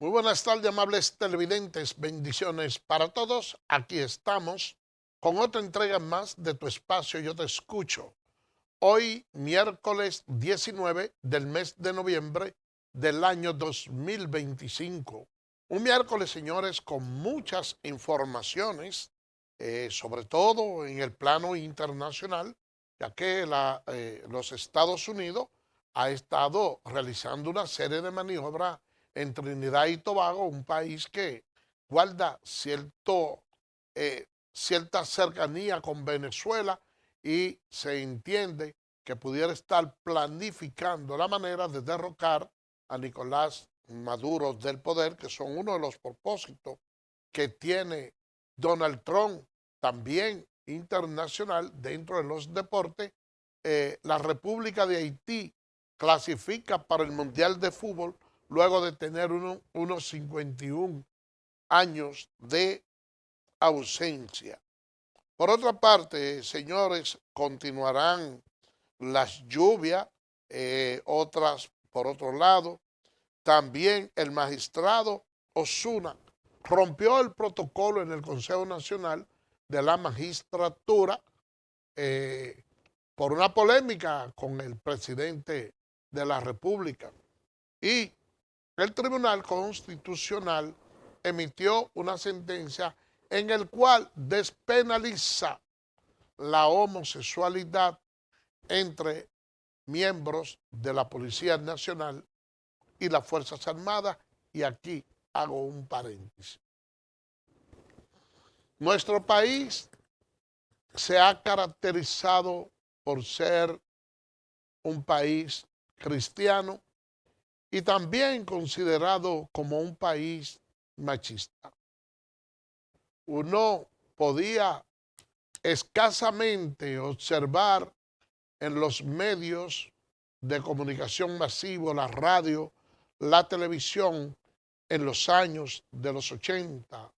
Muy buenas tardes, amables televidentes. Bendiciones para todos. Aquí estamos con otra entrega más de tu espacio Yo Te Escucho. Hoy, miércoles 19 del mes de noviembre del año 2025. Un miércoles, señores, con muchas informaciones, sobre todo en el plano internacional, ya que los Estados Unidos ha estado realizando una serie de maniobras en Trinidad y Tobago, un país que guarda cierta cercanía con Venezuela y se entiende que pudiera estar planificando la manera de derrocar a Nicolás Maduro del poder, que son uno de los propósitos que tiene Donald Trump, también internacional dentro de los deportes. La República de Haití clasifica para el Mundial de Fútbol luego de tener unos 51 años de ausencia. Por otra parte, señores, continuarán las lluvias, otras por otro lado. También el magistrado Osuna rompió el protocolo en el Consejo Nacional de la Magistratura eh, por una polémica con el presidente de la República. Y el Tribunal Constitucional emitió una sentencia en el cual despenaliza la homosexualidad entre miembros de la Policía Nacional y las Fuerzas Armadas. Y aquí hago un paréntesis. Nuestro país se ha caracterizado por ser un país cristiano y también considerado como un país machista. Uno podía escasamente observar en los medios de comunicación masivo, la radio, la televisión, en los años de los 80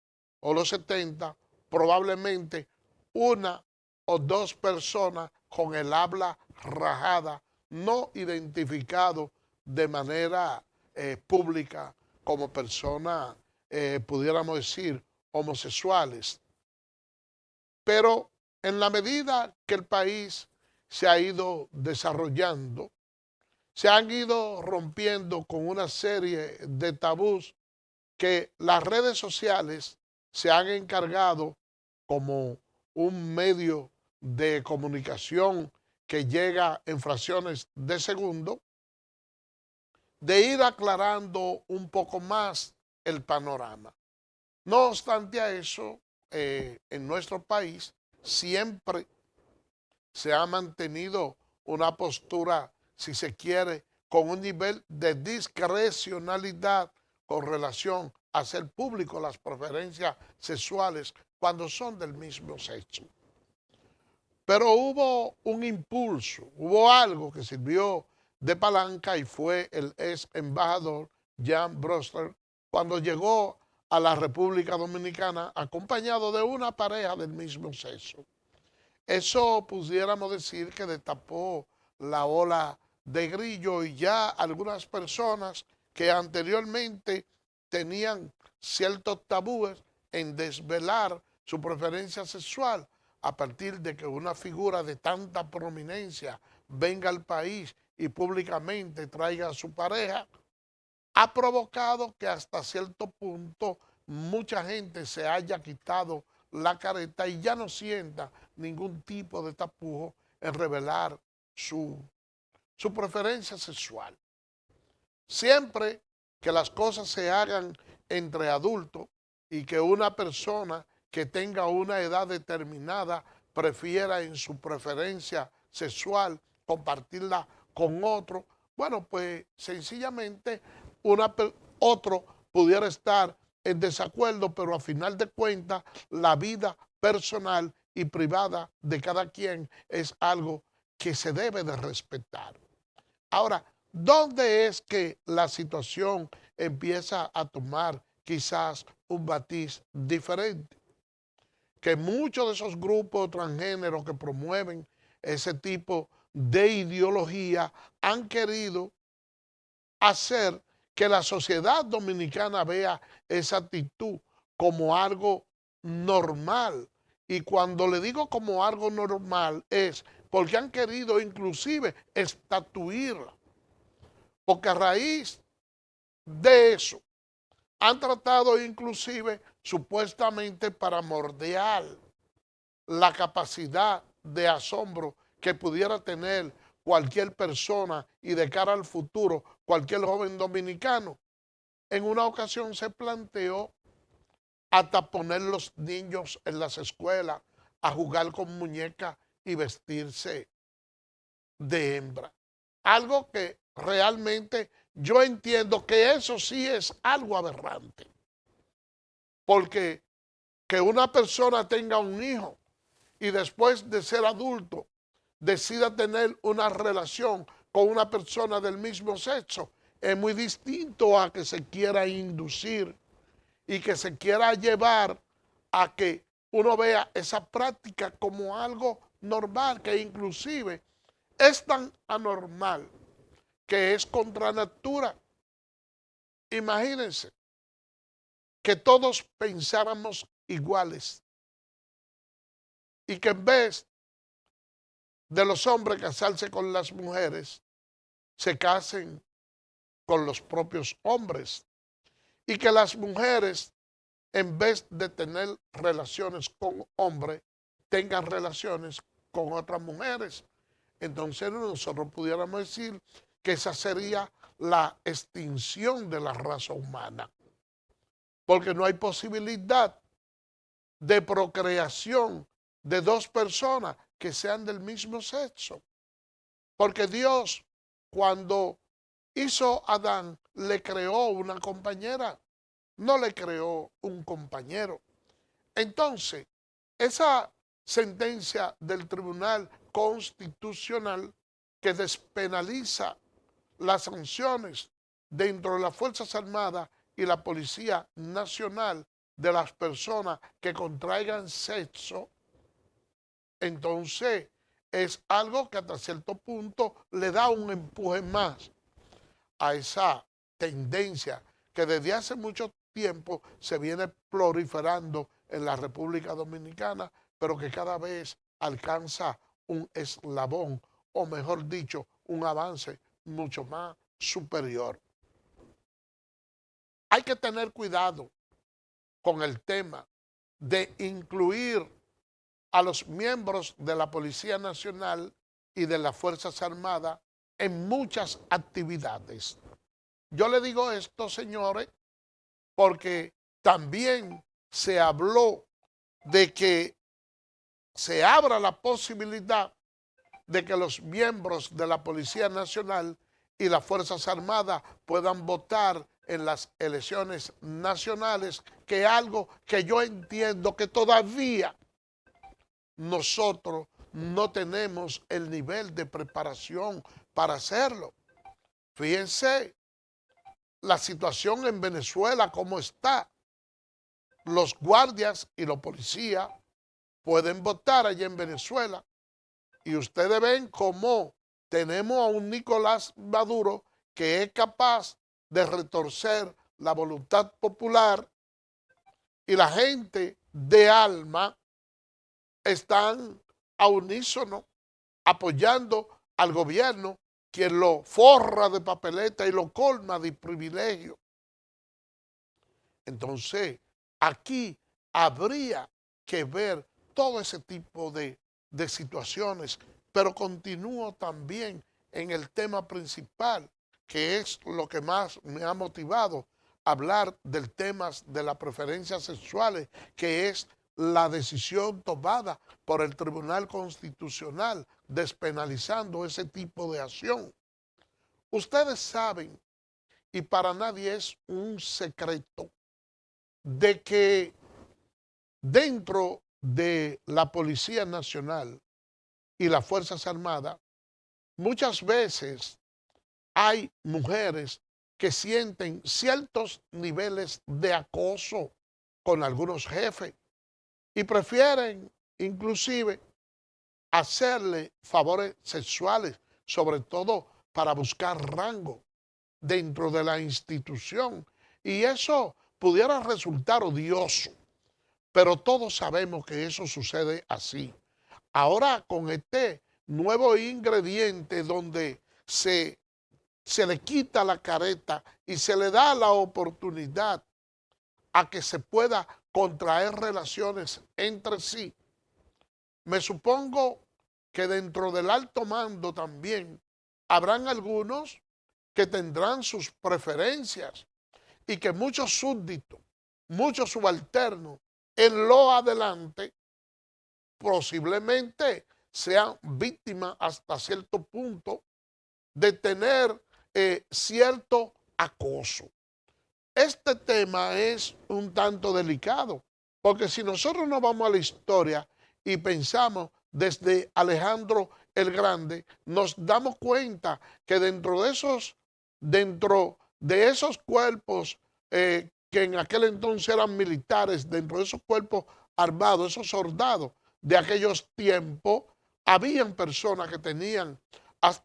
o los 70, probablemente una o dos personas con el habla rajada, no identificado de manera pública como personas, pudiéramos decir, homosexuales. Pero en la medida que el país se ha ido desarrollando, se han ido rompiendo con una serie de tabús que las redes sociales se han encargado como un medio de comunicación que llega en fracciones de segundo, de ir aclarando un poco más el panorama. No obstante a eso, en nuestro país siempre se ha mantenido una postura, si se quiere, con un nivel de discrecionalidad con relación a hacer público las preferencias sexuales cuando son del mismo sexo. Pero hubo un impulso, hubo algo que sirvió de palanca y fue el ex embajador Jan Broster cuando llegó a la República Dominicana acompañado de una pareja del mismo sexo. Eso pudiéramos decir que destapó la ola de Grillo y ya algunas personas que anteriormente tenían ciertos tabúes en desvelar su preferencia sexual a partir de que una figura de tanta prominencia venga al país y públicamente traiga a su pareja, ha provocado que hasta cierto punto mucha gente se haya quitado la careta y ya no sienta ningún tipo de tapujo en revelar su, su preferencia sexual. Siempre que las cosas se hagan entre adultos y que una persona que tenga una edad determinada prefiera en su preferencia sexual compartirla con otro, bueno, pues sencillamente una, otro pudiera estar en desacuerdo, pero a final de cuentas la vida personal y privada de cada quien es algo que se debe de respetar. Ahora, ¿dónde es que la situación empieza a tomar quizás un matiz diferente? Que muchos de esos grupos transgéneros que promueven ese tipo de ideología han querido hacer que la sociedad dominicana vea esa actitud como algo normal. Y cuando le digo como algo normal es porque han querido inclusive estatuirla. Porque a raíz de eso han tratado inclusive supuestamente para mordear la capacidad de asombro que pudiera tener cualquier persona y de cara al futuro cualquier joven dominicano. En una ocasión se planteó hasta poner los niños en las escuelas a jugar con muñecas y vestirse de hembra. Algo que realmente yo entiendo que eso sí es algo aberrante. Porque que una persona tenga un hijo y después de ser adulto decida tener una relación con una persona del mismo sexo es muy distinto a que se quiera inducir y que se quiera llevar a que uno vea esa práctica como algo normal, que inclusive es tan anormal que es contra natura. Imagínense que todos pensáramos iguales y que en vez de los hombres casarse con las mujeres, se casen con los propios hombres y que las mujeres, en vez de tener relaciones con hombres, tengan relaciones con otras mujeres. Entonces nosotros pudiéramos decir que esa sería la extinción de la raza humana, porque no hay posibilidad de procreación de dos personas que sean del mismo sexo. Porque Dios, cuando hizo a Adán, le creó una compañera, no le creó un compañero. Entonces, esa sentencia del Tribunal Constitucional que despenaliza las sanciones dentro de las Fuerzas Armadas y la Policía Nacional de las personas que contraigan sexo, entonces es algo que hasta cierto punto le da un empuje más a esa tendencia que desde hace mucho tiempo se viene proliferando en la República Dominicana, pero que cada vez alcanza un eslabón, o mejor dicho, un avance mucho más superior. Hay que tener cuidado con el tema de incluir a los miembros de la Policía Nacional y de las Fuerzas Armadas en muchas actividades. Yo le digo esto, señores, porque también se habló de que se abra la posibilidad de que los miembros de la Policía Nacional y las Fuerzas Armadas puedan votar en las elecciones nacionales, que es algo que yo entiendo que todavía nosotros no tenemos el nivel de preparación para hacerlo. Fíjense la situación en Venezuela cómo está. Los guardias y los policías pueden votar allá en Venezuela y ustedes ven cómo tenemos a un Nicolás Maduro que es capaz de retorcer la voluntad popular y la gente de alma están a unísono apoyando al gobierno, quien lo forra de papeleta y lo colma de privilegio. Entonces, aquí habría que ver todo ese tipo de situaciones, pero continúo también en el tema principal, que es lo que más me ha motivado a hablar del tema de las preferencias sexuales, que es la decisión tomada por el Tribunal Constitucional despenalizando ese tipo de acción. Ustedes saben, y para nadie es un secreto, de que dentro de la Policía Nacional y las Fuerzas Armadas, muchas veces hay mujeres que sienten ciertos niveles de acoso con algunos jefes y prefieren inclusive hacerle favores sexuales, sobre todo para buscar rango. dentro de la institución. Y eso pudiera resultar odioso, pero todos sabemos que eso sucede así. Ahora con este nuevo ingrediente donde se le quita la careta y se le da la oportunidad a que se pueda contraer relaciones entre sí, me supongo que dentro del alto mando también habrán algunos que tendrán sus preferencias y que muchos súbditos, muchos subalternos en lo adelante posiblemente sean víctimas hasta cierto punto de tener cierto acoso. Este tema es un tanto delicado, porque si nosotros nos vamos a la historia y pensamos desde Alejandro el Grande, nos damos cuenta que dentro de esos cuerpos que en aquel entonces eran militares, dentro de esos cuerpos armados, esos soldados de aquellos tiempos, habían personas que tenían,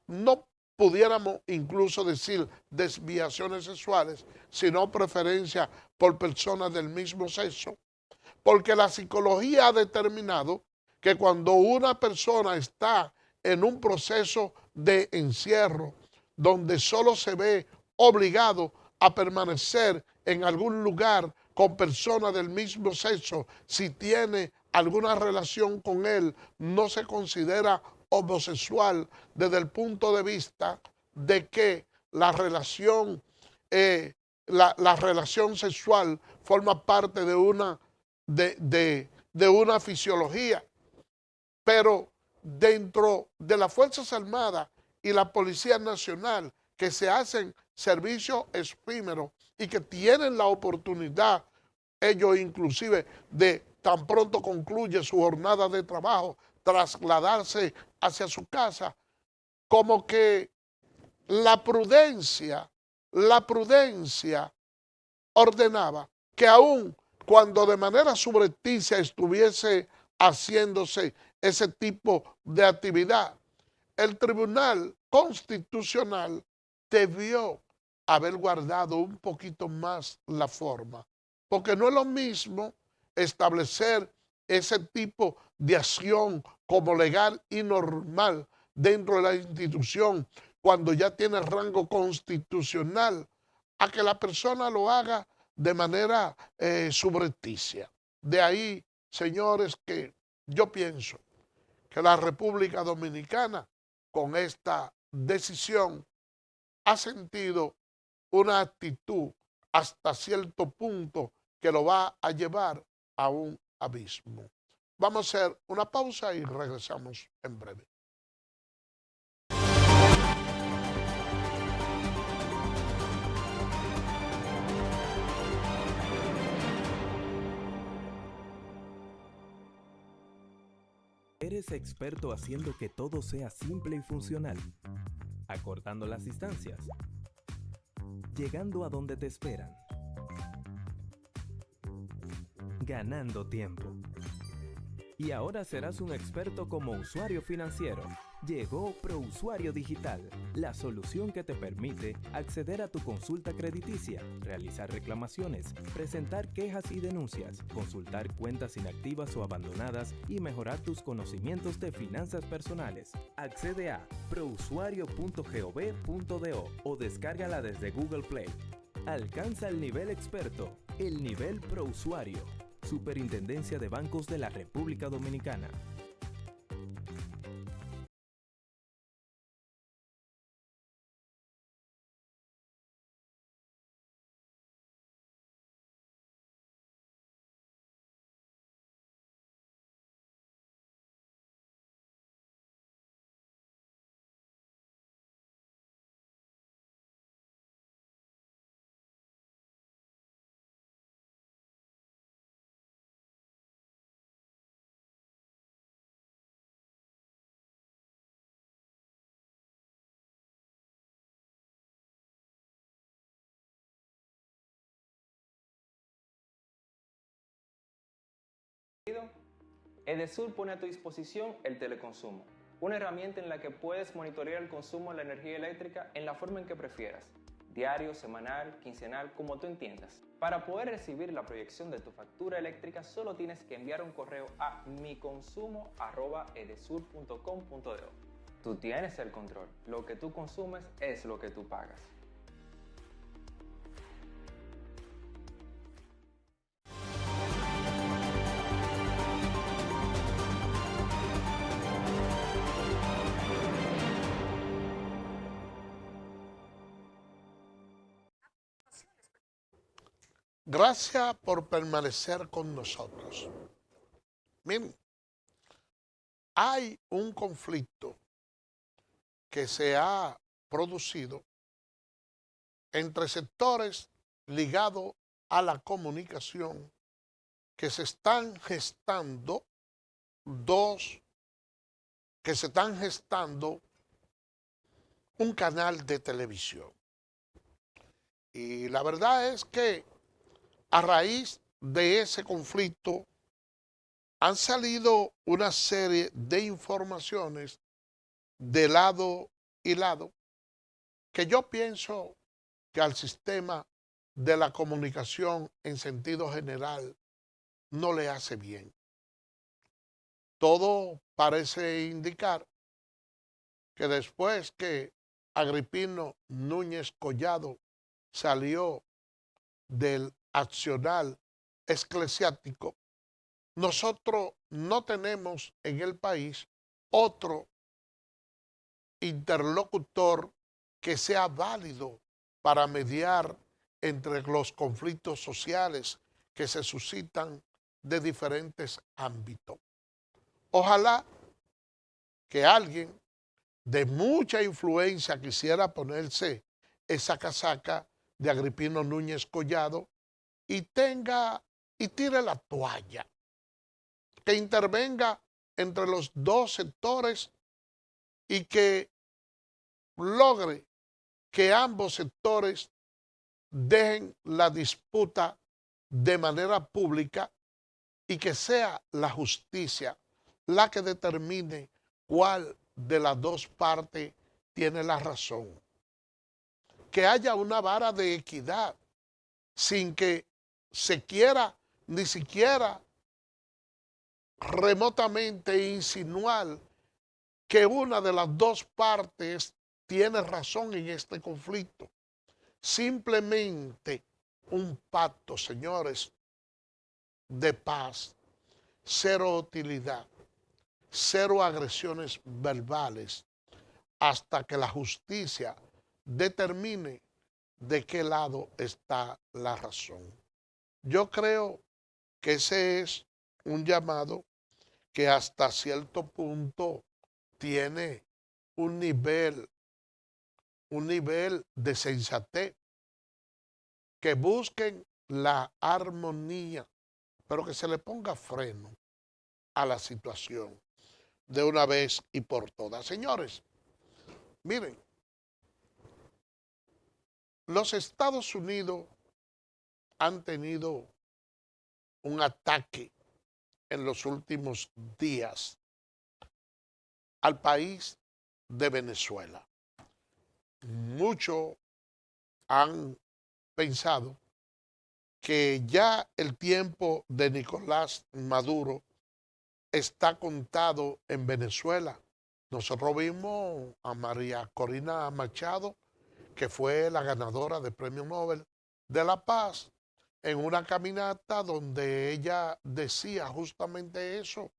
no pudiéramos incluso decir desviaciones sexuales, sino preferencia por personas del mismo sexo, porque la psicología ha determinado que cuando una persona está en un proceso de encierro, donde solo se ve obligado a permanecer en algún lugar con personas del mismo sexo, si tiene alguna relación con él, no se considera homosexual desde el punto de vista de que la relación, la relación sexual forma parte de una fisiología. Pero dentro de las Fuerzas Armadas y la Policía Nacional, que se hacen servicios efímeros y que tienen la oportunidad, ellos inclusive, de tan pronto concluye su jornada de trabajo, trasladarse hacia su casa, como que la prudencia ordenaba que aun cuando de manera subrepticia estuviese haciéndose ese tipo de actividad, el Tribunal Constitucional debió haber guardado un poquito más la forma, porque no es lo mismo establecer ese tipo de acción como legal y normal dentro de la institución cuando ya tiene rango constitucional, a que la persona lo haga de manera subrepticia. De ahí, señores, que yo pienso que la República Dominicana con esta decisión ha sentido una actitud hasta cierto punto que lo va a llevar a un abismo. Vamos a hacer una pausa y regresamos en breve. Eres experto haciendo que todo sea simple y funcional, acortando las distancias, llegando a donde te esperan, ganando tiempo. Y ahora serás un experto como usuario financiero. Llegó ProUsuario Digital, la solución que te permite acceder a tu consulta crediticia, realizar reclamaciones, presentar quejas y denuncias, consultar cuentas inactivas o abandonadas y mejorar tus conocimientos de finanzas personales. Accede a prousuario.gov.do o descárgala desde Google Play. Alcanza el nivel experto, el nivel ProUsuario. Superintendencia de Bancos de la República Dominicana. Edesur pone a tu disposición el teleconsumo, una herramienta en la que puedes monitorear el consumo de la energía eléctrica en la forma en que prefieras. diario, semanal, quincenal, como tú entiendas. Para poder recibir la proyección de tu factura eléctrica, solo tienes que enviar un correo a miconsumo@edesur.com.do. Tú tienes el control. Lo que tú consumes es lo que tú pagas. Gracias por permanecer con nosotros. Miren, hay un conflicto que se ha producido entre sectores ligados a la comunicación que se están gestando un canal de televisión. Y la verdad es que a raíz de ese conflicto han salido una serie de informaciones de lado y lado que yo pienso que al sistema de la comunicación en sentido general no le hace bien. Todo parece indicar que después que Agripino Núñez Collado salió del accionar eclesiástico, nosotros no tenemos en el país otro interlocutor que sea válido para mediar entre los conflictos sociales que se suscitan de diferentes ámbitos. Ojalá que alguien de mucha influencia quisiera ponerse esa casaca de Agripino Núñez Collado y tire la toalla, que intervenga entre los dos sectores y que logre que ambos sectores dejen la disputa de manera pública y que sea la justicia la que determine cuál de las dos partes tiene la razón. Que haya una vara de equidad sin que se quiera ni siquiera remotamente insinuar que una de las dos partes tiene razón en este conflicto. Simplemente un pacto, señores, de paz, cero hostilidad, cero agresiones verbales, hasta que la justicia determine de qué lado está la razón. Yo creo que ese es un llamado que hasta cierto punto tiene un nivel de sensatez, que busquen la armonía, pero que se le ponga freno a la situación de una vez y por todas. Señores, miren, los Estados Unidos han tenido un ataque en los últimos días al país de Venezuela. Muchos han pensado que ya el tiempo de Nicolás Maduro está contado en Venezuela. Nosotros vimos a María Corina Machado, que fue la ganadora del Premio Nobel de la Paz, en una caminata donde ella decía justamente eso,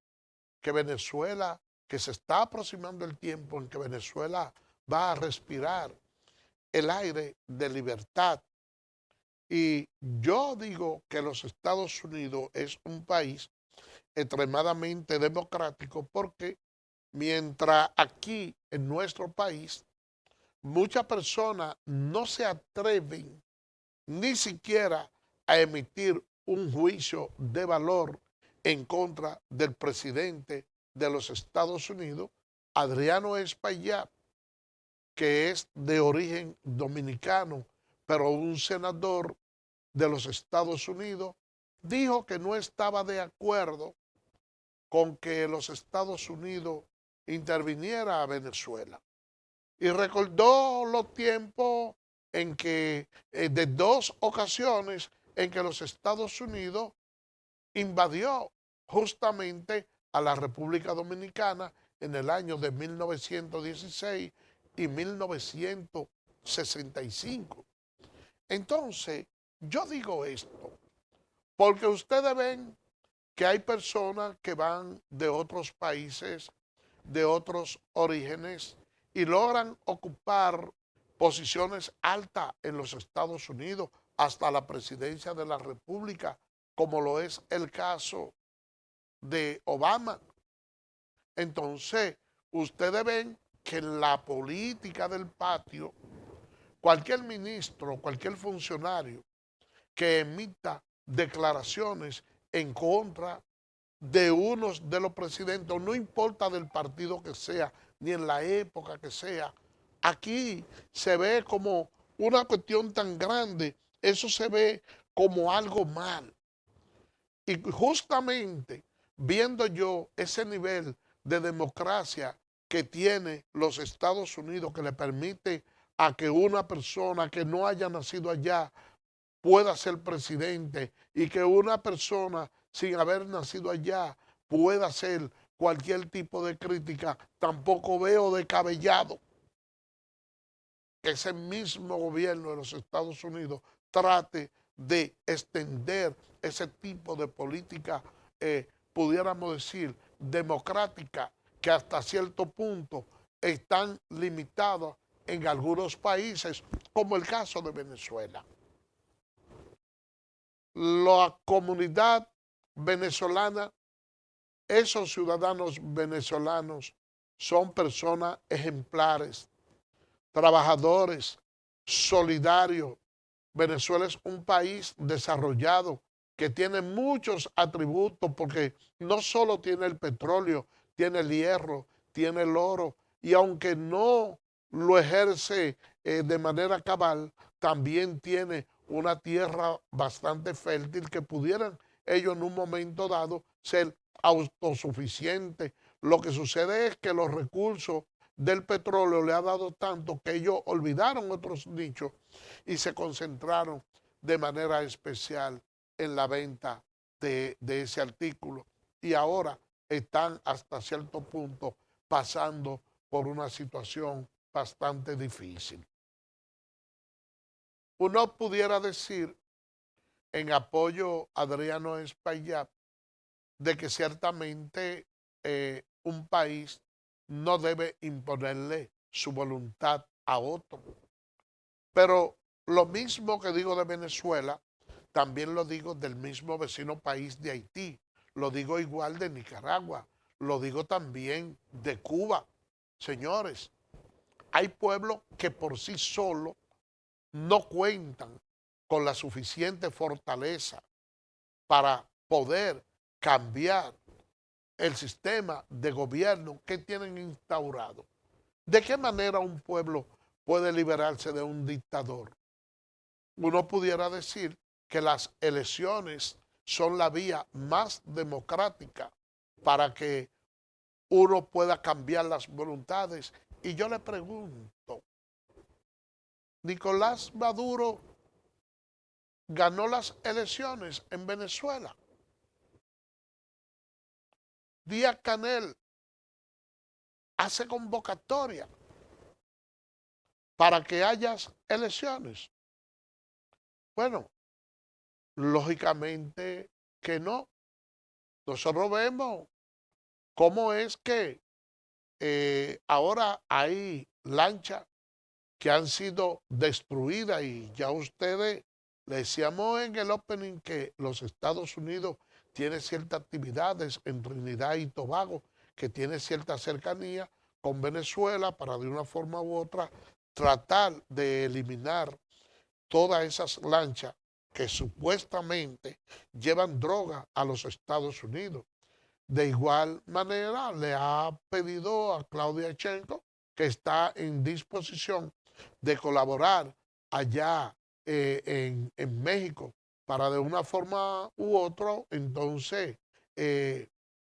que Venezuela, que se está aproximando el tiempo en que Venezuela va a respirar el aire de libertad. Y yo digo que los Estados Unidos es un país extremadamente democrático porque mientras aquí en nuestro país muchas personas no se atreven ni siquiera a emitir un juicio de valor en contra del presidente de los Estados Unidos, Adriano Espaillat, que es de origen dominicano, pero un senador de los Estados Unidos, dijo que no estaba de acuerdo con que los Estados Unidos interviniera a Venezuela. Y recordó los tiempos en que, de dos ocasiones en que los Estados Unidos invadió justamente a la República Dominicana en el año de 1916 y 1965. Entonces, yo digo esto, porque ustedes ven que hay personas que van de otros países, de otros orígenes, y logran ocupar posiciones altas en los Estados Unidos, hasta la presidencia de la República, como lo es el caso de Obama. Entonces, ustedes ven que en la política del patio, cualquier ministro, cualquier funcionario que emita declaraciones en contra de unos de los presidentes, no importa del partido que sea, ni en la época que sea, aquí se ve como una cuestión tan grande, eso se ve como algo mal. Y justamente viendo yo ese nivel de democracia que tiene los Estados Unidos, que le permite a que una persona que no haya nacido allá pueda ser presidente, y que una persona sin haber nacido allá pueda hacer cualquier tipo de crítica, tampoco veo descabellado que ese mismo gobierno de los Estados Unidos trate de extender ese tipo de política, pudiéramos decir, democrática, que hasta cierto punto están limitadas en algunos países, como el caso de Venezuela. La comunidad venezolana, esos ciudadanos venezolanos son personas ejemplares, trabajadores, solidarios. Venezuela es un país desarrollado que tiene muchos atributos, porque no solo tiene el petróleo, tiene el hierro, tiene el oro, y aunque no lo ejerce de manera cabal, también tiene una tierra bastante fértil que pudieran ellos en un momento dado ser autosuficientes. Lo que sucede es que los recursos del petróleo le ha dado tanto que ellos olvidaron otros nichos y se concentraron de manera especial en la venta de ese artículo. Y ahora están hasta cierto punto pasando por una situación bastante difícil. Uno pudiera decir, en apoyo a Adriano Espaillat, de que ciertamente un país no debe imponerle su voluntad a otro. Pero lo mismo que digo de Venezuela, también lo digo del mismo vecino país de Haití, lo digo igual de Nicaragua, lo digo también de Cuba. Señores, hay pueblos que por sí solos no cuentan con la suficiente fortaleza para poder cambiar el sistema de gobierno que tienen instaurado. ¿De qué manera un pueblo puede liberarse de un dictador? Uno pudiera decir que las elecciones son la vía más democrática para que uno pueda cambiar las voluntades. Y yo le pregunto, ¿Nicolás Maduro ganó las elecciones en Venezuela? Díaz-Canel hace convocatoria para que haya elecciones. Bueno, lógicamente que no. Nosotros vemos cómo es que ahora hay lanchas que han sido destruidas, y ya ustedes le decíamos en el opening que los Estados Unidos tienen ciertas actividades en Trinidad y Tobago, que tiene cierta cercanía con Venezuela, para de una forma u otra tratar de eliminar todas esas lanchas que supuestamente llevan droga a los Estados Unidos. De igual manera, le ha pedido a Claudia Sheinbaum, que está en disposición de colaborar allá en México, para de una forma u otra, entonces,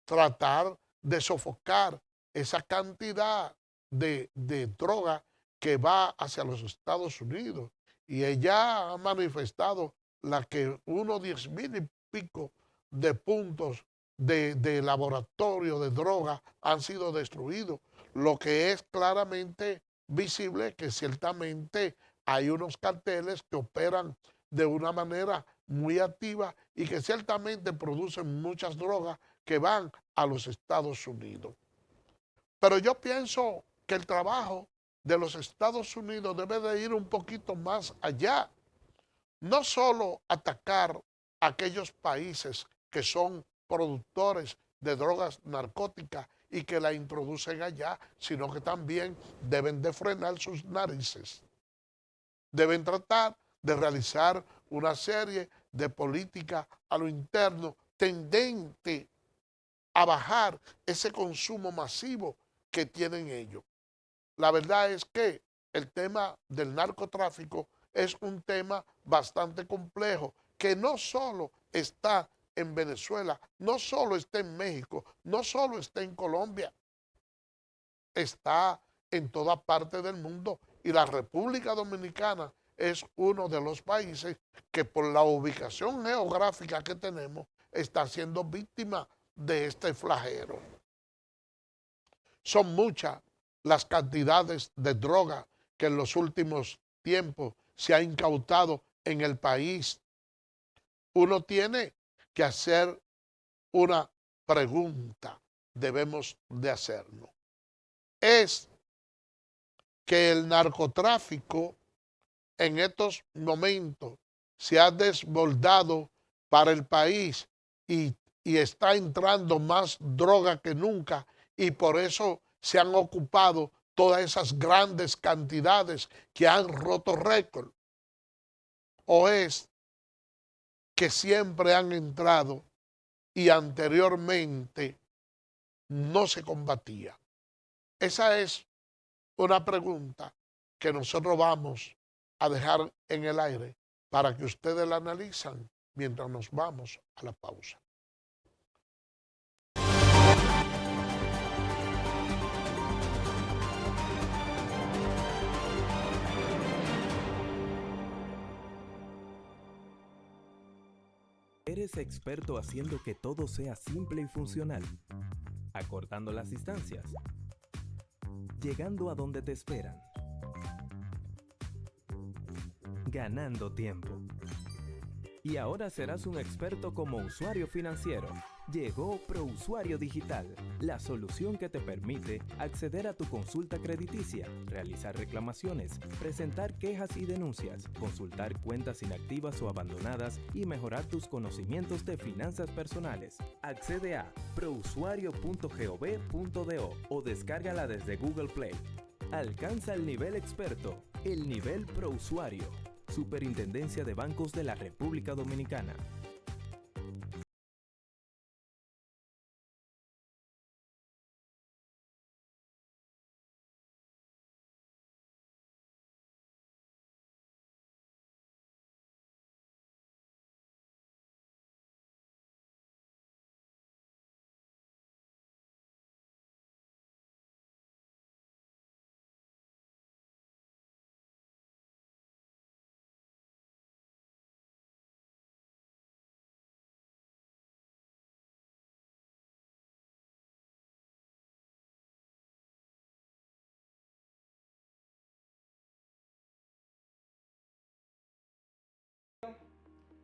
tratar de sofocar esa cantidad de droga que va hacia los Estados Unidos. y ella ha manifestado la que unos 10,000 y pico de puntos de laboratorio de droga han sido destruidos, lo que es claramente visible que ciertamente hay unos carteles que operan de una manera muy activa y que ciertamente producen muchas drogas que van a los Estados Unidos. Pero yo pienso que el trabajo de los Estados Unidos debe de ir un poquito más allá. No solo atacar a aquellos países que son productores de drogas narcóticas y que la introducen allá, sino que también deben de frenar sus narices. Deben tratar de realizar una serie de políticas a lo interno tendente a bajar ese consumo masivo que tienen ellos. La verdad es que el tema del narcotráfico es un tema bastante complejo, que no solo está en Venezuela, no solo está en México, no solo está en Colombia, está en toda parte del mundo. Y la República Dominicana es uno de los países que por la ubicación geográfica que tenemos está siendo víctima de este flagelo. Son muchas las cantidades de droga que en los últimos tiempos se ha incautado en el país. Uno tiene que hacer una pregunta, debemos de hacernos. Es que el narcotráfico en estos momentos se ha desbordado para el país y está entrando más droga que nunca y por eso se han ocupado todas esas grandes cantidades que han roto récord. O es que siempre han entrado y anteriormente no se combatía. Esa es una pregunta que nosotros vamos a dejar en el aire para que ustedes la analizan mientras nos vamos a la pausa. Eres experto haciendo que todo sea simple y funcional, acortando las distancias, llegando a donde te esperan, ganando tiempo. Y ahora serás un experto como usuario financiero. Llegó ProUsuario Digital, la solución que te permite acceder a tu consulta crediticia, realizar reclamaciones, presentar quejas y denuncias, consultar cuentas inactivas o abandonadas y mejorar tus conocimientos de finanzas personales. Accede a prousuario.gov.do o descárgala desde Google Play. Alcanza el nivel experto, el nivel ProUsuario. Superintendencia de Bancos de la República Dominicana.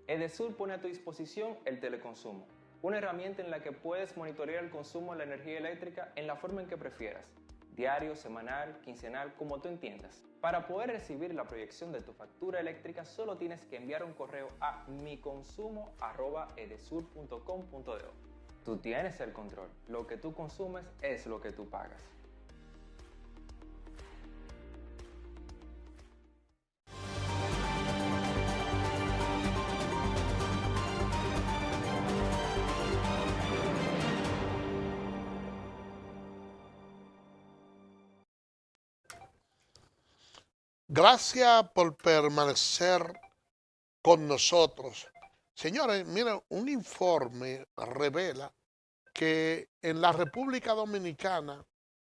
Edesur pone a tu disposición el teleconsumo, una herramienta en la que puedes monitorear el consumo de la energía eléctrica en la forma en que prefieras, diario, semanal, quincenal, como tú entiendas. Para poder recibir la proyección de tu factura eléctrica solo tienes que enviar un correo a miconsumo@edesur.com.do. Tú tienes el control, lo que tú consumes es lo que tú pagas. Gracias por permanecer con nosotros. Señores, miren, un informe revela que en la República Dominicana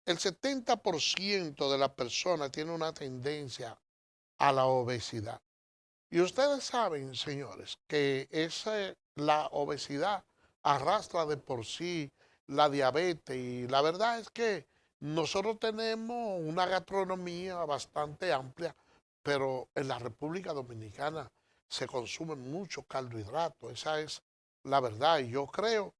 el 70% de las personas tiene una tendencia a la obesidad. Y ustedes saben, señores, que la obesidad arrastra de por sí la diabetes y la verdad es que nosotros tenemos una gastronomía bastante amplia, pero en la República Dominicana se consume mucho carbohidrato, esa es la verdad. Y yo creo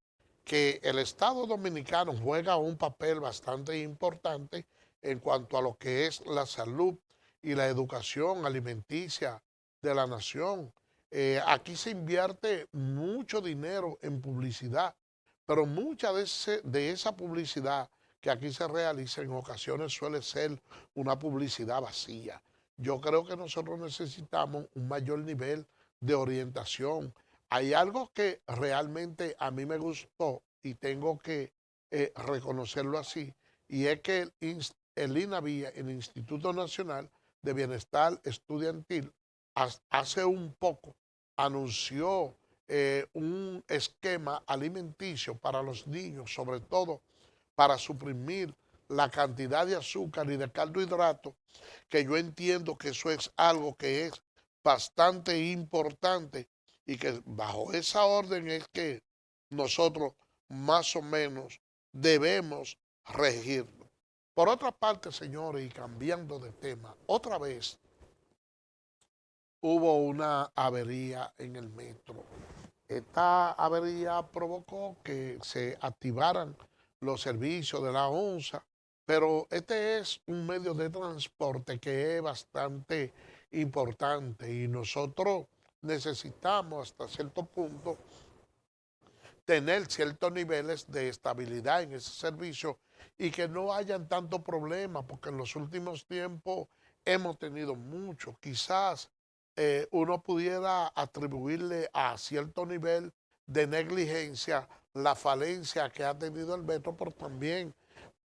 que el Estado Dominicano juega un papel bastante importante en cuanto a lo que es la salud y la educación alimenticia de la nación. Aquí se invierte mucho dinero en publicidad, pero mucha de esa publicidad que aquí se realiza en ocasiones suele ser una publicidad vacía. Yo creo que nosotros necesitamos un mayor nivel de orientación. Hay algo que realmente a mí me gustó y tengo que reconocerlo así, y es que el INAVIA, el Instituto Nacional de Bienestar Estudiantil, hace un poco anunció un esquema alimenticio para los niños, sobre todo para suprimir la cantidad de azúcar y de carbohidratos, que yo entiendo que eso es algo que es bastante importante y que bajo esa orden es que nosotros más o menos debemos regirlo. Por otra parte, señores, y cambiando de tema, otra vez hubo una avería en el metro. Esta avería provocó que se activaran los servicios de la ONSA, pero este es un medio de transporte que es bastante importante y nosotros necesitamos hasta cierto punto tener ciertos niveles de estabilidad en ese servicio y que no hayan tanto problema, porque en los últimos tiempos hemos tenido mucho. Quizás uno pudiera atribuirle a cierto nivel de negligencia la falencia que ha tenido el metro, pero también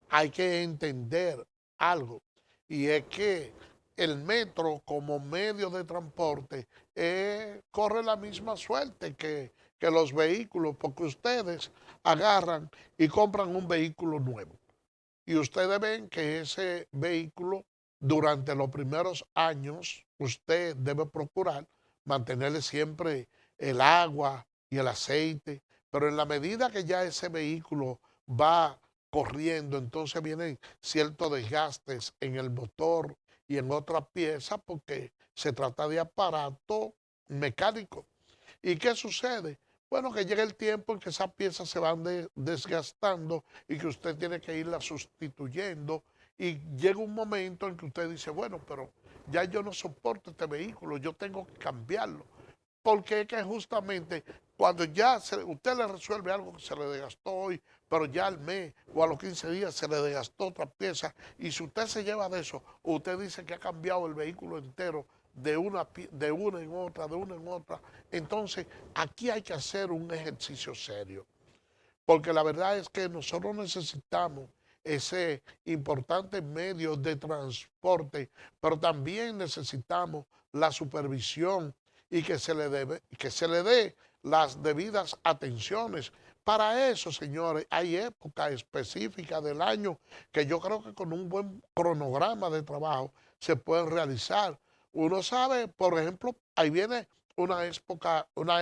hay que entender algo, y es que el metro como medio de transporte corre la misma suerte que los vehículos, porque ustedes agarran y compran un vehículo nuevo. Y ustedes ven que ese vehículo, durante los primeros años, usted debe procurar mantenerle siempre el agua y el aceite, pero en la medida que ya ese vehículo va corriendo, entonces vienen ciertos desgastes en el motor y en otras piezas porque se trata de aparato mecánico. ¿Y qué sucede? Bueno, que llega el tiempo en que esas piezas se van desgastando y que usted tiene que irlas sustituyendo y llega un momento en que usted dice, bueno, pero ya yo no soporto este vehículo, yo tengo que cambiarlo. Porque es que justamente cuando usted le resuelve algo que se le desgastó hoy, pero ya al mes o a los 15 días se le desgastó otra pieza, y si usted se lleva de eso, usted dice que ha cambiado el vehículo entero de una en otra, de una en otra. Entonces, aquí hay que hacer un ejercicio serio, porque la verdad es que nosotros necesitamos ese importante medio de transporte, pero también necesitamos la supervisión y que se le dé las debidas atenciones. Para eso, señores, hay épocas específicas del año que yo creo que con un buen cronograma de trabajo se pueden realizar. Uno sabe, por ejemplo, ahí viene una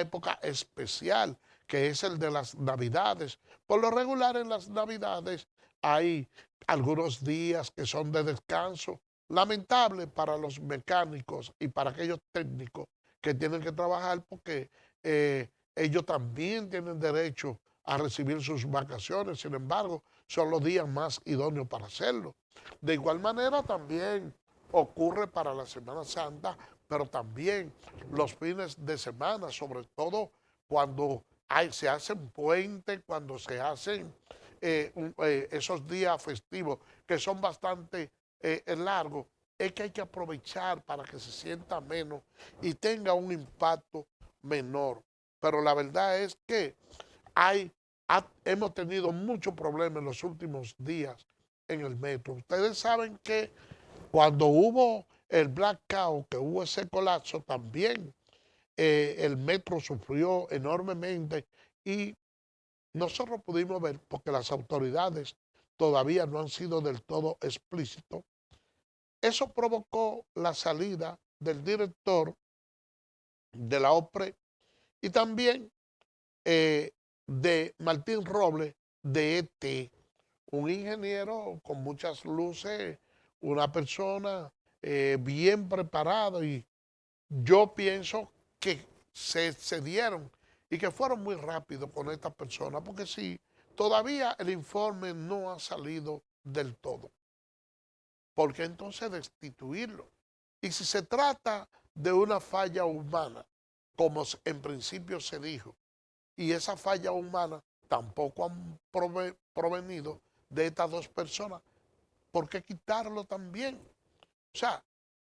época especial que es el de las Navidades. Por lo regular en las Navidades hay algunos días que son de descanso. Lamentable para los mecánicos y para aquellos técnicos que tienen que trabajar porque ellos también tienen derecho a recibir sus vacaciones. Sin embargo, son los días más idóneos para hacerlo. De igual manera también ocurre para la Semana Santa, pero también los fines de semana, sobre todo cuando se hacen puentes, cuando se hacen esos días festivos que son bastante largos, es que hay que aprovechar para que se sienta menos y tenga un impacto menor. Pero la verdad es que hemos tenido muchos problemas en los últimos días en el metro. Ustedes saben que cuando hubo el blackout, que hubo ese colapso, también el metro sufrió enormemente y nosotros pudimos ver, porque las autoridades todavía no han sido del todo explícitos, eso provocó la salida del director de la OPRE, y también de Martín Robles de ET, un ingeniero con muchas luces, una persona bien preparada, y yo pienso que se dieron y que fueron muy rápidos con esta persona, porque sí, todavía el informe no ha salido del todo. ¿Por qué entonces destituirlo? Y si se trata de una falla humana, como en principio se dijo, y esa falla humana tampoco han provenido de estas dos personas, ¿por qué quitarlo también? O sea,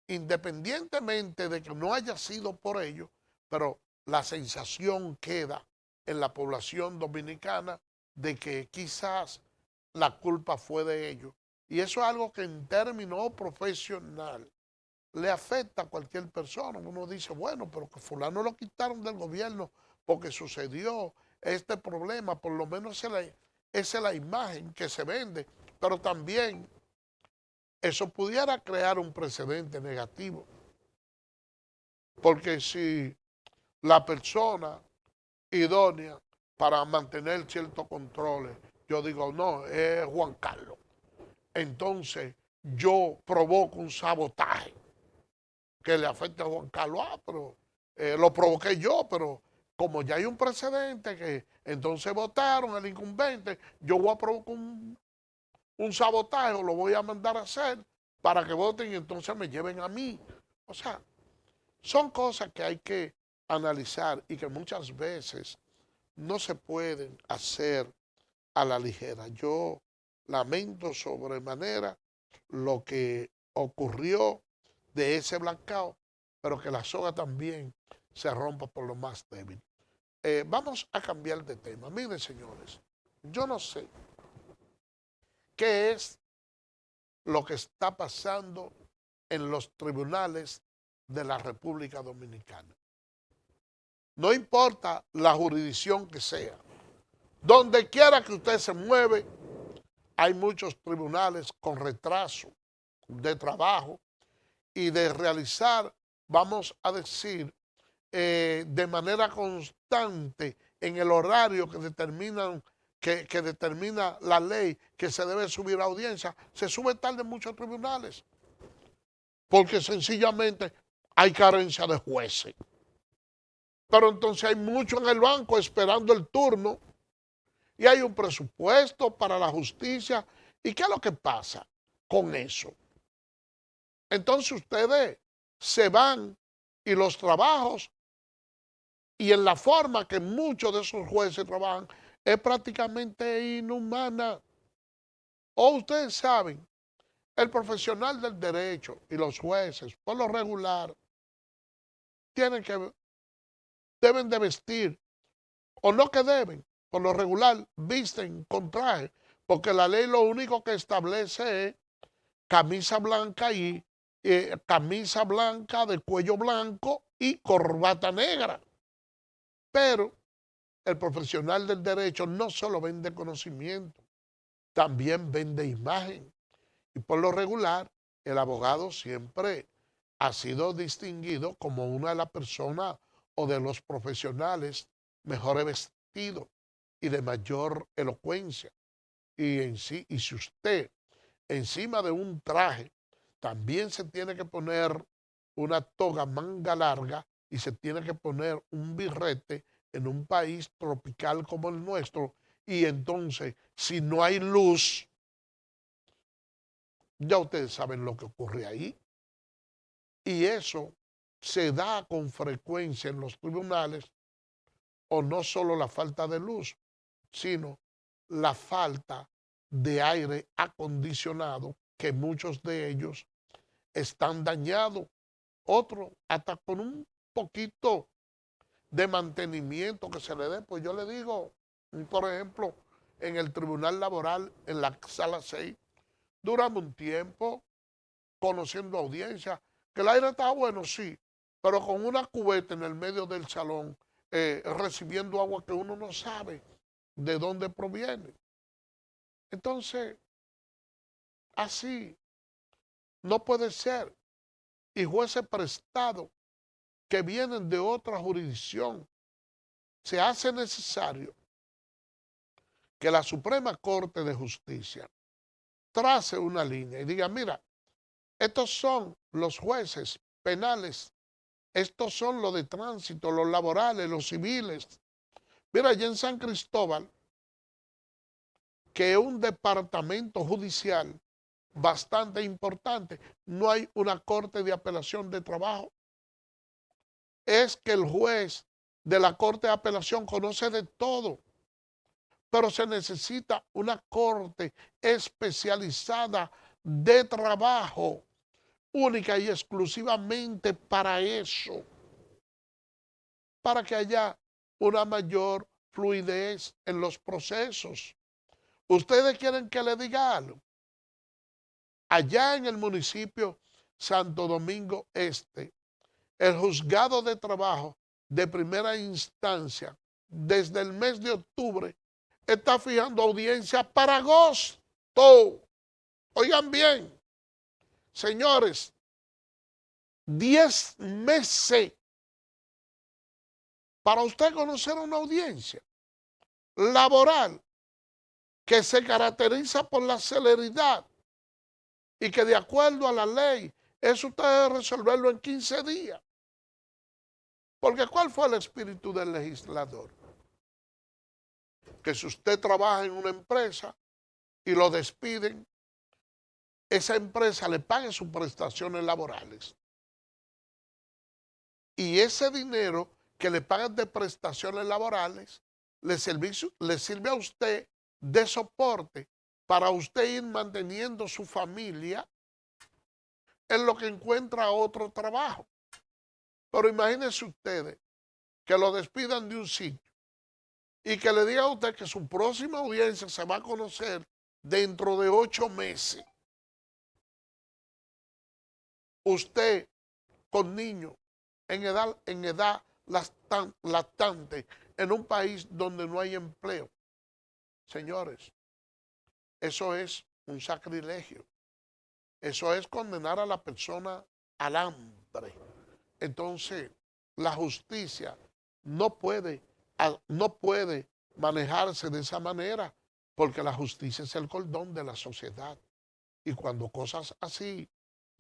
independientemente de que no haya sido por ello, pero la sensación queda en la población dominicana de que quizás la culpa fue de ellos. Y eso es algo que en términos profesional le afecta a cualquier persona. Uno dice, bueno, pero que fulano lo quitaron del gobierno porque sucedió este problema, por lo menos esa es la imagen que se vende, pero también eso pudiera crear un precedente negativo, porque si la persona idónea para mantener ciertos controles, yo digo, no, es Juan Carlos, entonces yo provoco un sabotaje que le afecte a Juan Carlos, pero lo provoqué yo, pero como ya hay un precedente que entonces votaron el incumbente, yo voy a provocar un sabotaje o lo voy a mandar a hacer para que voten y entonces me lleven a mí. O sea, son cosas que hay que analizar y que muchas veces no se pueden hacer a la ligera. Yo lamento sobremanera lo que ocurrió de ese blackout, pero que la soga también se rompa por lo más débil. Vamos a cambiar de tema. Miren, señores, yo no sé qué es lo que está pasando en los tribunales de la República Dominicana. No importa la jurisdicción que sea. Donde quiera que usted se mueve, hay muchos tribunales con retraso de trabajo y de realizar, vamos a decir, de manera constante en el horario que determina la ley que se debe subir a audiencia, se sube tarde en muchos tribunales, porque sencillamente hay carencia de jueces. Pero entonces hay mucho en el banco esperando el turno y hay un presupuesto para la justicia. ¿Y qué es lo que pasa con eso? Entonces ustedes se van y los trabajos y en la forma que muchos de esos jueces trabajan es prácticamente inhumana. O ustedes saben, el profesional del derecho y los jueces, por lo regular, deben de vestir, o no que deben, por lo regular visten con traje, porque la ley lo único que establece es camisa blanca y camisa blanca de cuello blanco y corbata negra. Pero el profesional del derecho no solo vende conocimiento, también vende imagen. Y por lo regular, el abogado siempre ha sido distinguido como una de las personas o de los profesionales mejor vestidos y de mayor elocuencia. Y si usted encima de un traje también se tiene que poner una toga manga larga y se tiene que poner un birrete en un país tropical como el nuestro, y entonces si no hay luz, ya ustedes saben lo que ocurre ahí. Y eso se da con frecuencia en los tribunales, o no solo la falta de luz, sino la falta de aire acondicionado, que muchos de ellos están dañados, otros hasta con un poquito de mantenimiento que se le dé. Pues yo le digo, por ejemplo, en el tribunal laboral, en la sala 6, duramos un tiempo conociendo audiencia, que el aire está bueno, sí, pero con una cubeta en el medio del salón, recibiendo agua que uno no sabe de dónde proviene. Entonces, así no puede ser. Y jueces prestados que vienen de otra jurisdicción. Se hace necesario que la Suprema Corte de Justicia trace una línea y diga, mira, estos son los jueces penales, estos son los de tránsito, los laborales, los civiles. Mira, allá en San Cristóbal, que es un departamento judicial bastante importante, no hay una corte de apelación de trabajo. Es que el juez de la corte de apelación conoce de todo, pero se necesita una corte especializada de trabajo, única y exclusivamente para eso, para que haya una mayor fluidez en los procesos. ¿Ustedes quieren que le diga algo? Allá en el municipio Santo Domingo Este, el juzgado de trabajo de primera instancia, desde el mes de octubre, está fijando audiencia para agosto. Oigan bien, señores, 10 meses para usted conocer una audiencia laboral que se caracteriza por la celeridad y que de acuerdo a la ley, eso usted debe resolverlo en 15 días. Porque ¿cuál fue el espíritu del legislador? Que si usted trabaja en una empresa y lo despiden, esa empresa le pague sus prestaciones laborales. Y ese dinero que le pagan de prestaciones laborales le sirve a usted de soporte para usted ir manteniendo su familia en lo que encuentra otro trabajo. Pero imagínense ustedes que lo despidan de un sitio y que le diga a usted que su próxima audiencia se va a conocer dentro de 8 meses. Usted con niños en edad lactante en un país donde no hay empleo. Señores, eso es un sacrilegio. Eso es condenar a la persona al hambre. Entonces, la justicia no puede manejarse de esa manera, porque la justicia es el cordón de la sociedad. Y cuando cosas así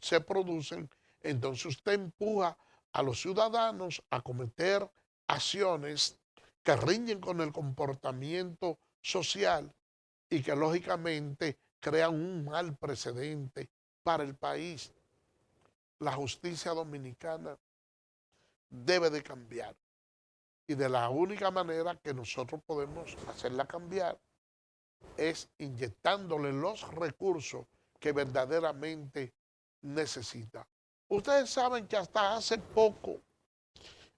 se producen, entonces usted empuja a los ciudadanos a cometer acciones que riñen con el comportamiento social y que lógicamente crean un mal precedente para el país. La justicia dominicana debe de cambiar. Y de la única manera que nosotros podemos hacerla cambiar es inyectándole los recursos que verdaderamente necesita. Ustedes saben que hasta hace poco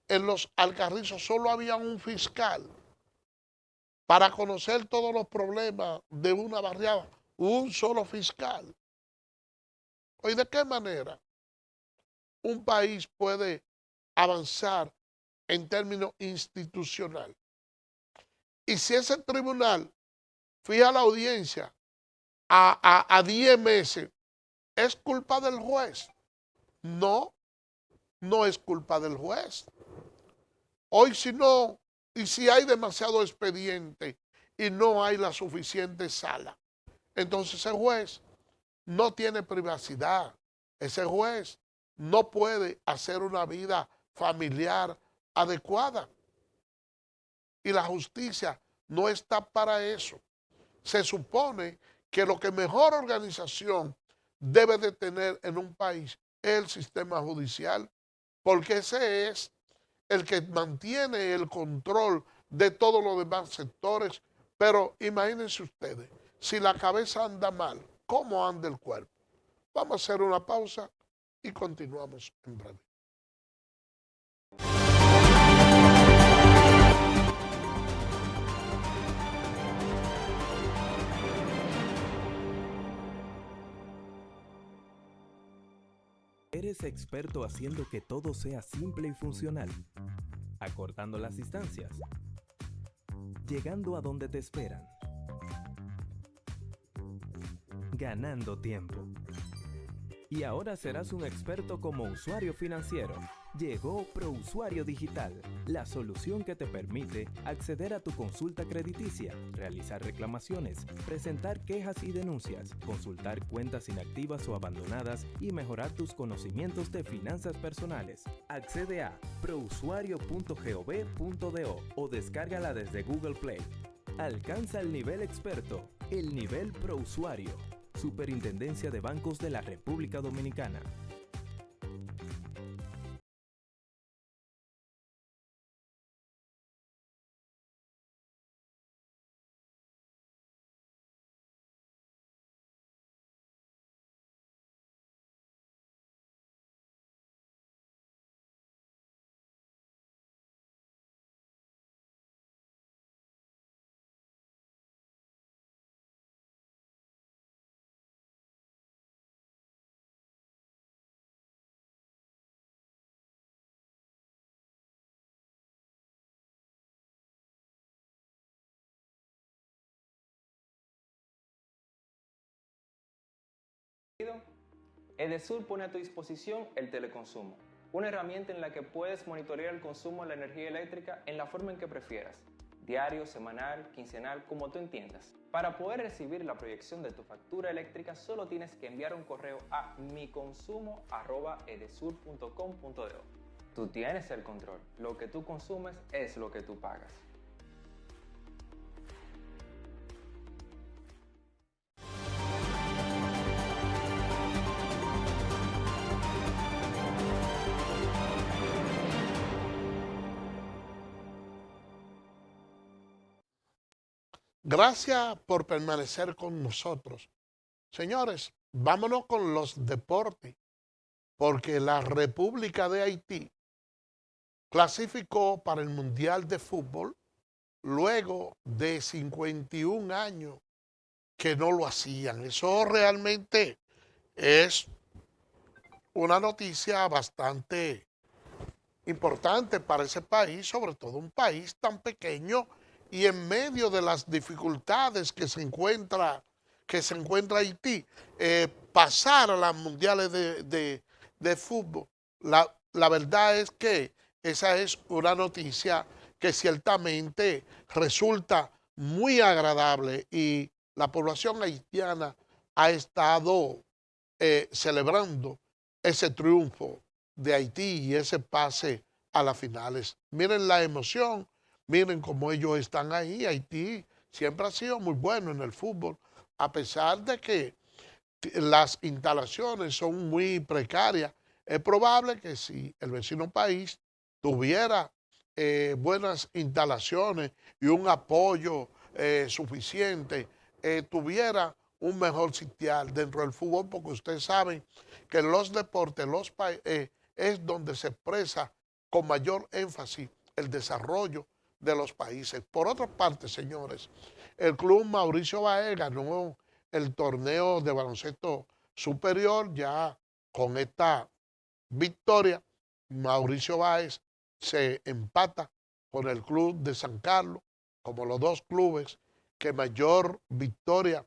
en los Alcarrizos solo había un fiscal para conocer todos los problemas de una barriada, un solo fiscal. ¿Y de qué manera un país puede avanzar en términos institucionales? Y si ese tribunal fija la audiencia a 10 meses, ¿es culpa del juez? No, no es culpa del juez. Hoy si no, y si hay demasiado expediente y no hay la suficiente sala, entonces ese juez no tiene privacidad. Ese juez no puede hacer una vida familiar adecuada. Y la justicia no está para eso. Se supone que lo que mejor organización debe de tener en un país es el sistema judicial, porque ese es el que mantiene el control de todos los demás sectores. Pero imagínense ustedes, si la cabeza anda mal, ¿cómo anda el cuerpo? Vamos a hacer una pausa y continuamos en breve. Eres experto haciendo que todo sea simple y funcional, acortando las distancias, llegando a donde te esperan, ganando tiempo. Y ahora serás un experto como usuario financiero. Llegó ProUsuario Digital, la solución que te permite acceder a tu consulta crediticia, realizar reclamaciones, presentar quejas y denuncias, consultar cuentas inactivas o abandonadas y mejorar tus conocimientos de finanzas personales. Accede a prousuario.gov.do o descárgala desde Google Play. Alcanza el nivel experto, el nivel ProUsuario. Superintendencia de Bancos de la República Dominicana. Edesur pone a tu disposición el teleconsumo, una herramienta en la que puedes monitorear el consumo de la energía eléctrica en la forma en que prefieras, diario, semanal, quincenal, como tú entiendas. Para poder recibir la proyección de tu factura eléctrica, solo tienes que enviar un correo a miconsumo@edesur.com.do. Tú tienes el control, lo que tú consumes es lo que tú pagas. Gracias por permanecer con nosotros. Señores, vámonos con los deportes, porque la República de Haití clasificó para el Mundial de Fútbol luego de 51 años que no lo hacían. Eso realmente es una noticia bastante importante para ese país, sobre todo un país tan pequeño y en medio de las dificultades que se encuentra Haití, pasar a las mundiales de fútbol. La verdad es que esa es una noticia que ciertamente resulta muy agradable y la población haitiana ha estado celebrando ese triunfo de Haití y ese pase a las finales. Miren la emoción, miren cómo ellos están ahí. Haití siempre ha sido muy bueno en el fútbol, a pesar de que las instalaciones son muy precarias. Es probable que si el vecino país tuviera buenas instalaciones y un apoyo suficiente, tuviera un mejor sitial dentro del fútbol, porque ustedes saben que los deportes es donde se expresa con mayor énfasis el desarrollo de los países. Por otra parte, señores, el club Mauricio Báez ganó el torneo de baloncesto superior. Ya con esta victoria, Mauricio Báez se empata con el club de San Carlos como los dos clubes que mayor victoria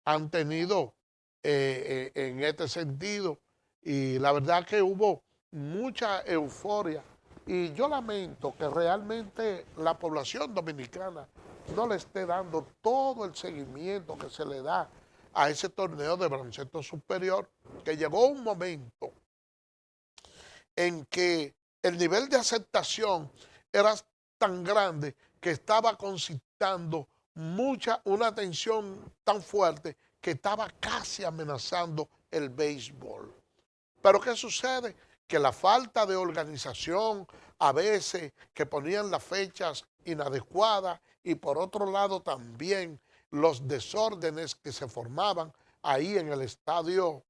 han tenido en este sentido. Y la verdad que hubo mucha euforia y yo lamento que realmente la población dominicana no le esté dando todo el seguimiento que se le da a ese torneo de baloncesto superior, que llegó un momento en que el nivel de aceptación era tan grande que estaba concitando una tensión tan fuerte que estaba casi amenazando el béisbol. Pero ¿qué sucede? Que la falta de organización, a veces que ponían las fechas inadecuadas y por otro lado también los desórdenes que se formaban ahí en el estadio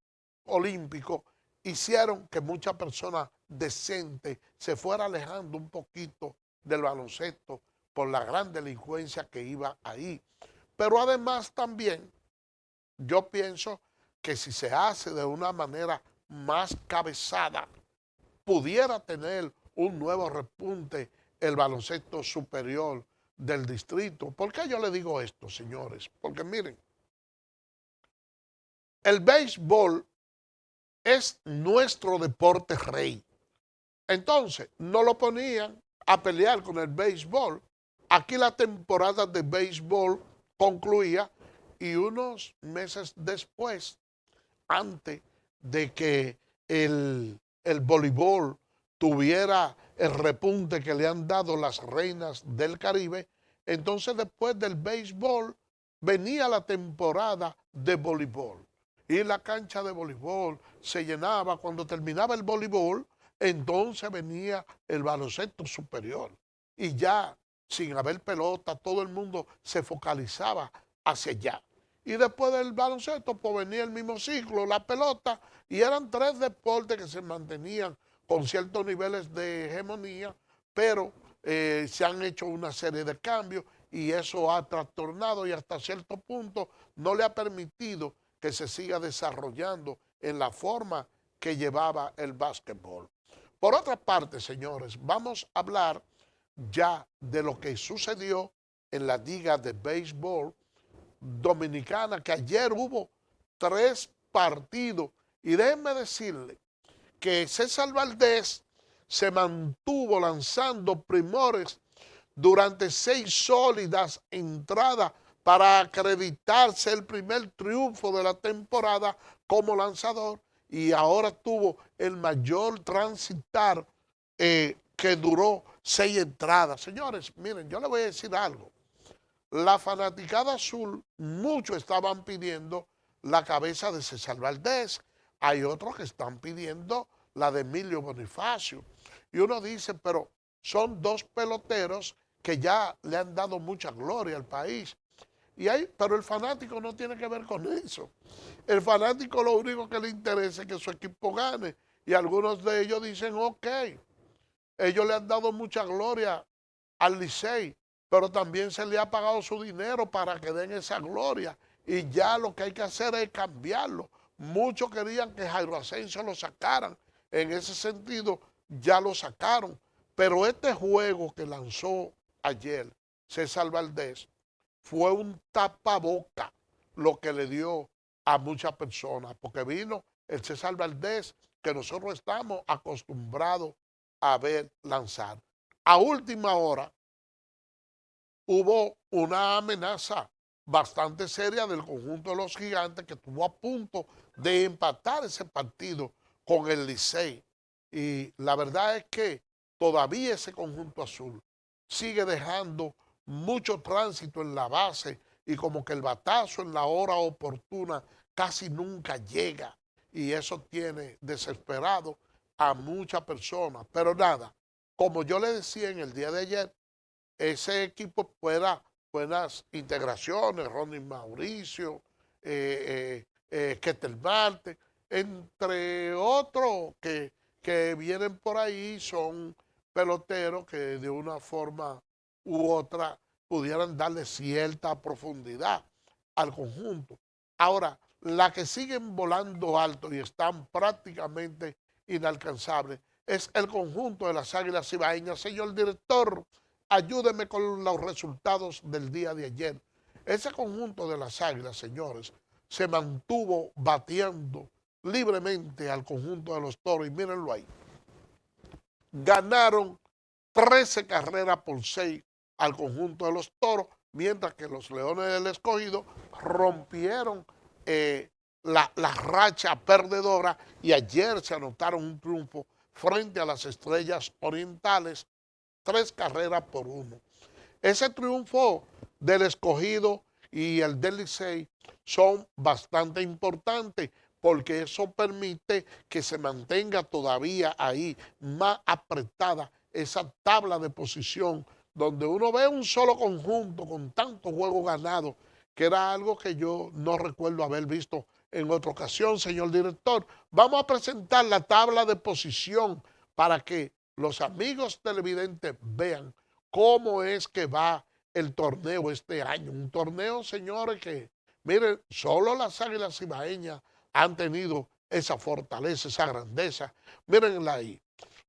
olímpico, hicieron que muchas personas decentes se fueran alejando un poquito del baloncesto por la gran delincuencia que iba ahí. Pero además también yo pienso que si se hace de una manera más cabezada, pudiera tener un nuevo repunte el baloncesto superior del distrito. ¿Por qué yo le digo esto, señores? Porque miren, el béisbol es nuestro deporte rey. Entonces, no lo ponían a pelear con el béisbol. Aquí la temporada de béisbol concluía y unos meses después, antes de que el voleibol tuviera el repunte que le han dado las reinas del Caribe, entonces después del béisbol venía la temporada de voleibol. Y la cancha de voleibol se llenaba. Cuando terminaba el voleibol, entonces venía el baloncesto superior. Y ya, sin haber pelota, todo el mundo se focalizaba hacia allá. Y después del baloncesto, pues venía el mismo ciclo, la pelota, y eran tres deportes que se mantenían con ciertos niveles de hegemonía, pero se han hecho una serie de cambios y eso ha trastornado y hasta cierto punto no le ha permitido que se siga desarrollando en la forma que llevaba el básquetbol. Por otra parte, señores, vamos a hablar ya de lo que sucedió en la liga de béisbol dominicana, que ayer hubo 3 partidos. Y déjenme decirle que César Valdés se mantuvo lanzando primores durante 6 sólidas entradas para acreditarse el primer triunfo de la temporada como lanzador, y ahora tuvo el mayor transitar que duró 6 entradas. Señores, miren, yo les voy a decir algo. La fanaticada azul, muchos estaban pidiendo la cabeza de César Valdés. Hay otros que están pidiendo la de Emilio Bonifacio. Y uno dice, pero son 2 peloteros que ya le han dado mucha gloria al país. Pero el fanático no tiene que ver con eso. El fanático lo único que le interesa es que su equipo gane. Y algunos de ellos dicen, ok, ellos le han dado mucha gloria al Licey, pero también se le ha pagado su dinero para que den esa gloria. Y ya lo que hay que hacer es cambiarlo. Muchos querían que Jairo Asensio lo sacaran. En ese sentido, ya lo sacaron. Pero este juego que lanzó ayer César Valdés fue un tapaboca lo que le dio a muchas personas, porque vino el César Valdés que nosotros estamos acostumbrados a ver lanzar. A última hora hubo una amenaza bastante seria del conjunto de los Gigantes que estuvo a punto de empatar ese partido con el Licey. Y la verdad es que todavía ese conjunto azul sigue dejando mucho tránsito en la base y como que el batazo en la hora oportuna casi nunca llega. Y eso tiene desesperado a muchas personas. Pero nada, como yo le decía en el día de ayer, ese equipo fuera buenas integraciones, Ronnie Mauricio, Ketel Marte, entre otros que vienen por ahí, son peloteros que de una forma u otra pudieran darle cierta profundidad al conjunto. Ahora, la que siguen volando alto y están prácticamente inalcanzables es el conjunto de las Águilas Cibaeñas. Señor director, ayúdeme con los resultados del día de ayer. Ese conjunto de las Águilas, señores, se mantuvo batiendo libremente al conjunto de los Toros. Y mírenlo ahí. Ganaron 13 carreras por 6 al conjunto de los Toros, mientras que los Leones del Escogido rompieron la racha perdedora y ayer se anotaron un triunfo frente a las Estrellas Orientales, 3 carreras por 1. Ese triunfo del Escogido y el del Licey son bastante importantes porque eso permite que se mantenga todavía ahí más apretada esa tabla de posición donde uno ve un solo conjunto con tantos juegos ganados, que era algo que yo no recuerdo haber visto en otra ocasión. Señor director, vamos a presentar la tabla de posición para que los amigos televidentes vean cómo es que va el torneo este año. Un torneo, señores, que, miren, solo las Águilas Cibaeñas han tenido esa fortaleza, esa grandeza. Mírenla ahí.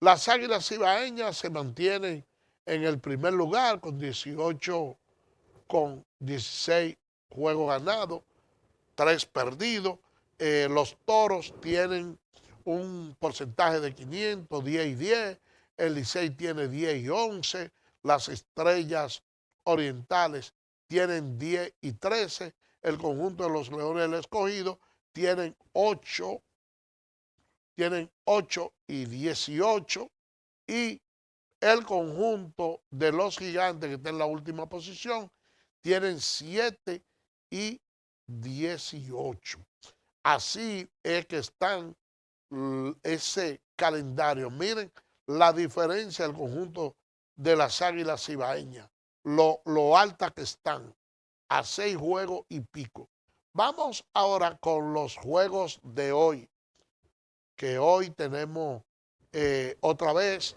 Las Águilas Cibaeñas se mantienen en el primer lugar con 16 juegos ganados, 3 perdidos. Los Toros tienen un porcentaje de 500, 10 y 10. el Licey tiene 10 y 11, las Estrellas Orientales tienen 10 y 13, el conjunto de los Leones del Escogido tienen 8 y 18 y el conjunto de los Gigantes, que está en la última posición, tienen 7 y 18. Así es que están ese calendario. Miren la diferencia del conjunto de las Águilas Cibaeñas, lo alta que están, a 6 juegos y pico. Vamos ahora con los juegos de hoy, que hoy tenemos otra vez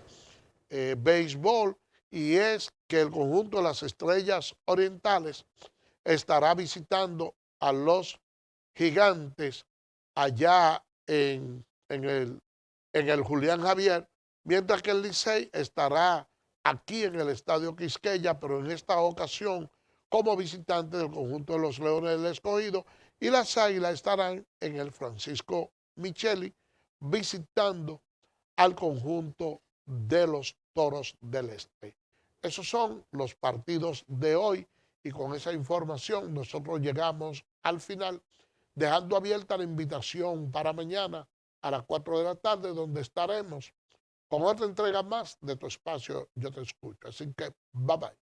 béisbol, y es que el conjunto de las Estrellas Orientales estará visitando a los Gigantes allá en el Julián Javier, mientras que el Licey estará aquí en el Estadio Quisqueya, pero en esta ocasión como visitante del conjunto de los Leones del Escogido, y las Águilas estarán en el Francisco Micheli visitando al conjunto de los Toros del Este. Esos son los partidos de hoy, y con esa información nosotros llegamos al final, dejando abierta la invitación para mañana a las 4 de la tarde, donde estaremos con otra entrega más de tu espacio Yo Te Escucho. Así que, bye bye.